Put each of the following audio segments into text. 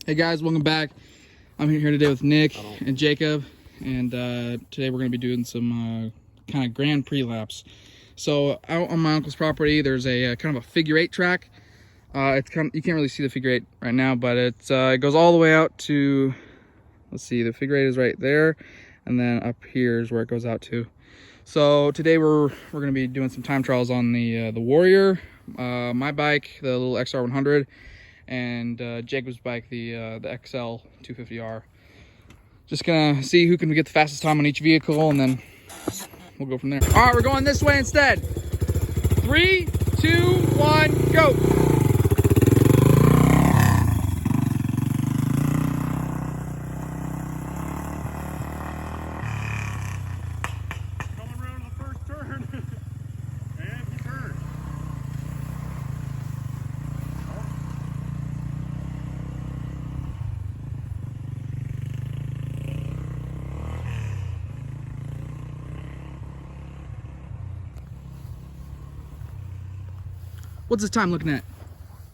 Hey guys, welcome back. I'm here today with Nick and Jacob, and today we're going to be doing some kind of Grand Prix laps. So out on my uncle's property, there's a kind of a figure eight track. You can't really see the figure eight right now, but it goes all the way out to, let's see, the figure eight is right there, and then up here is where it goes out to. So today we're going to be doing some time trials on the Warrior, my bike, the little XR100. And Jacob's bike, the XL 250R. Just gonna see who can get the fastest time on each vehicle, and then we'll go from there. All right, we're going this way instead. 3, 2, 1, go. Coming around to the first turn. And he turned. What's his time looking at?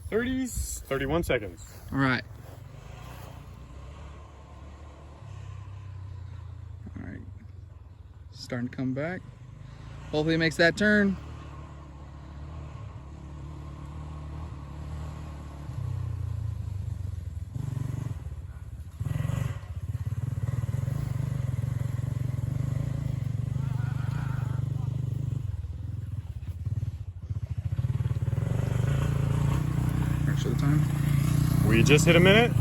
31 seconds. All right. All right. Starting to come back. Hopefully he makes that turn. The time. We just hit a minute.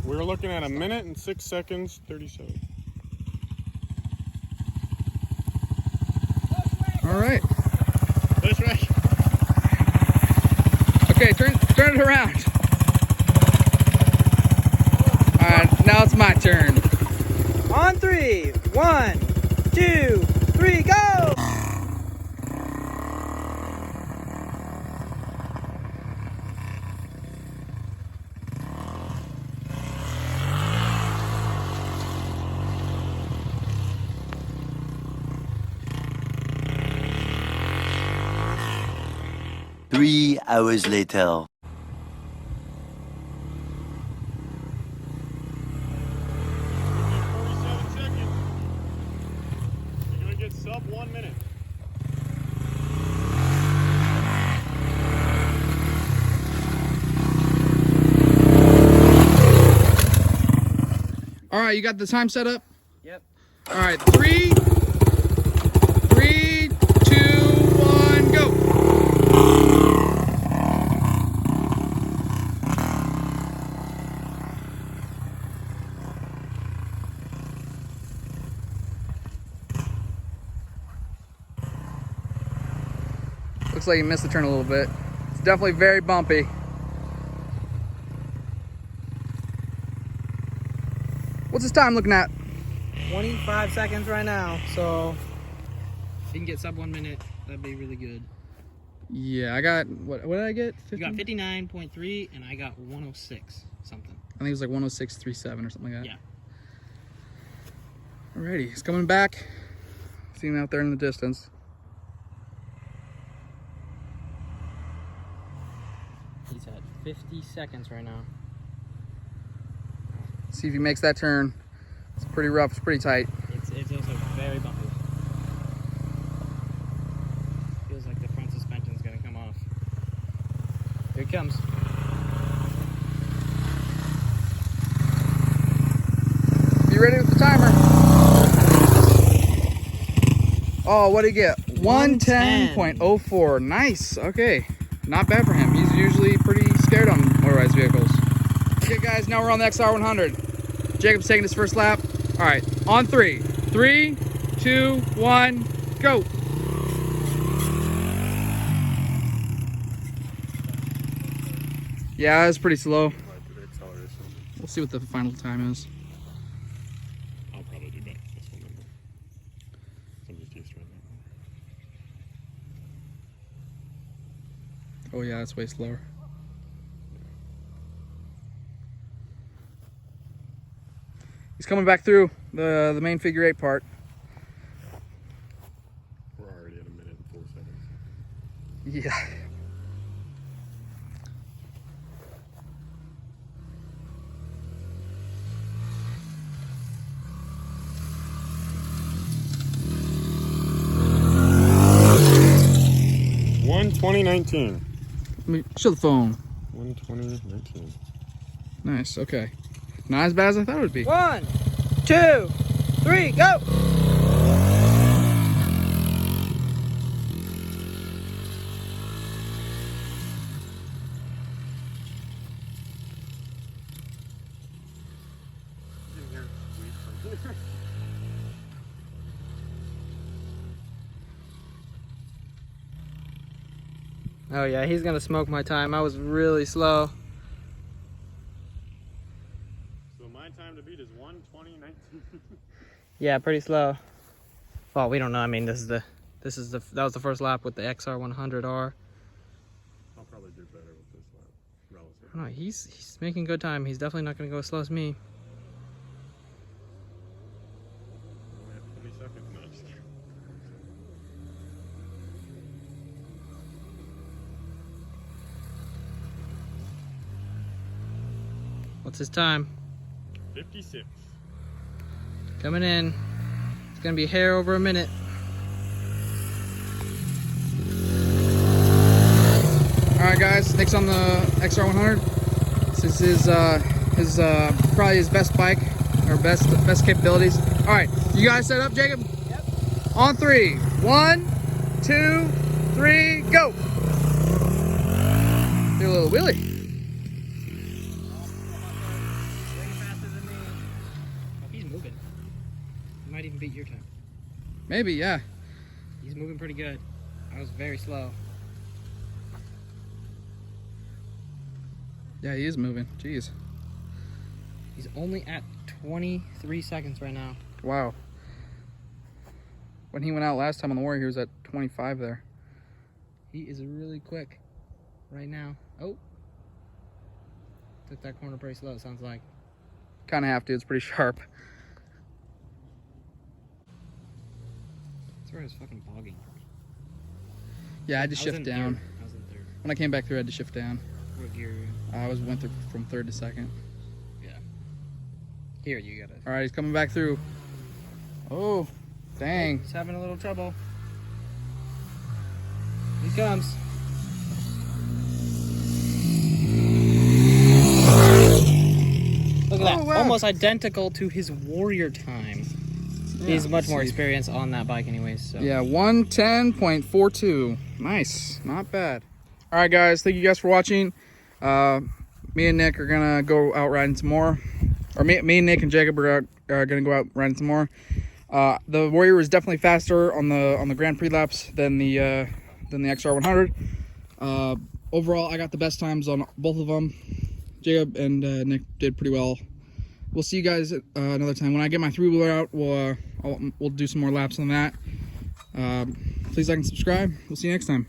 We're looking at 1 minute and 6 seconds, 37. All right. That's right. Okay, turn it around. All right, now it's my turn. On 3, 1, 2, 3, go! Three hours later. 47 seconds. You're gonna get sub 1 minute. All right, you got the time set up? Yep. All right, 3, 2, 1, go. Looks like you missed the turn a little bit. It's definitely very bumpy. What's his time looking at? 25 seconds right now, so if you can get sub 1 minute, that'd be really good. Yeah, I got, what did I get? 50? You got 59.3 and I got 106 something. I think it was like 106.37 or something like that. Yeah. Alrighty, he's coming back. See him out there in the distance. He's at 50 seconds right now. See if he makes that turn. It's pretty rough, it's pretty tight. It's also very bumpy. Feels like the front suspension's gonna come off. Here it comes. Be ready with the timer. Oh, what did he get? 110.04. Nice. Okay. Not bad for him. He's usually pretty scared on motorized vehicles. Okay, guys, now we're on the XR100. Jacob's taking his first lap. All right, on 3. 3, 2, 1, go. Yeah, it's pretty slow. We'll see what the final time is. I'll probably do better this one number. I'm just used to it now. Oh yeah, it's way slower. He's coming back through the main figure eight part. We're already at 1 minute and 4 seconds. Yeah. 1:20:19. Let me show the phone. 1:20:19. Nice. Okay. Not as bad as I thought it would be. 1, 2, 3, go! Oh yeah, he's gonna smoke my time. I was really slow. So my time to beat is 1:20:19. Yeah, pretty slow. Well, we don't know. I mean, that was the first lap with the XR100R. I'll probably do better with this lap, relative. I don't know, he's making good time. He's definitely not gonna go as slow as me. Only have 20 seconds. No, just kidding. What's his time? 56. Coming in. It's gonna be a hair over a minute. Alright guys, Nick's on the XR100. This is his probably his best bike, or best capabilities. Alright, you guys set up, Jacob? Yep. On 3. 1, 2, 3, go! Do a little wheelie. Way faster than me. Oh, he's moving. He might even beat your time. Maybe, yeah. He's moving pretty good. I was very slow. Yeah, he is moving. Jeez. He's only at 23 seconds right now. Wow. When he went out last time on the Warrior, he was at 25 there. He is really quick right now. Oh. Took that corner pretty slow, it sounds like. Kind of have to. It's pretty sharp. That's where I was fucking bogging. Yeah, I had to I was shift in down. third. I was in third. When I came back through, I had to shift down. What gear are you in? I went through from 3rd to 2nd. Yeah. Here, you gotta. All right, he's coming back through. Oh, dang. He's having a little trouble. He comes. Look at that. Oh, wow. Almost identical to his Warrior time. He's Yeah, much more let's see. experienced on that bike anyways. So. Yeah, 110.42. Nice, not bad. All right, guys, thank you guys for watching. Me and Nick are gonna go out riding some more, or me and Nick and Jacob are gonna go out riding some more. The Warrior is definitely faster on the Grand Prix laps than the XR100. Overall, I got the best times on both of them. Jacob and Nick did pretty well. We'll see you guys another time. When I get my 3-wheeler out, we'll do some more laps on that. Please like and subscribe. We'll see you next time.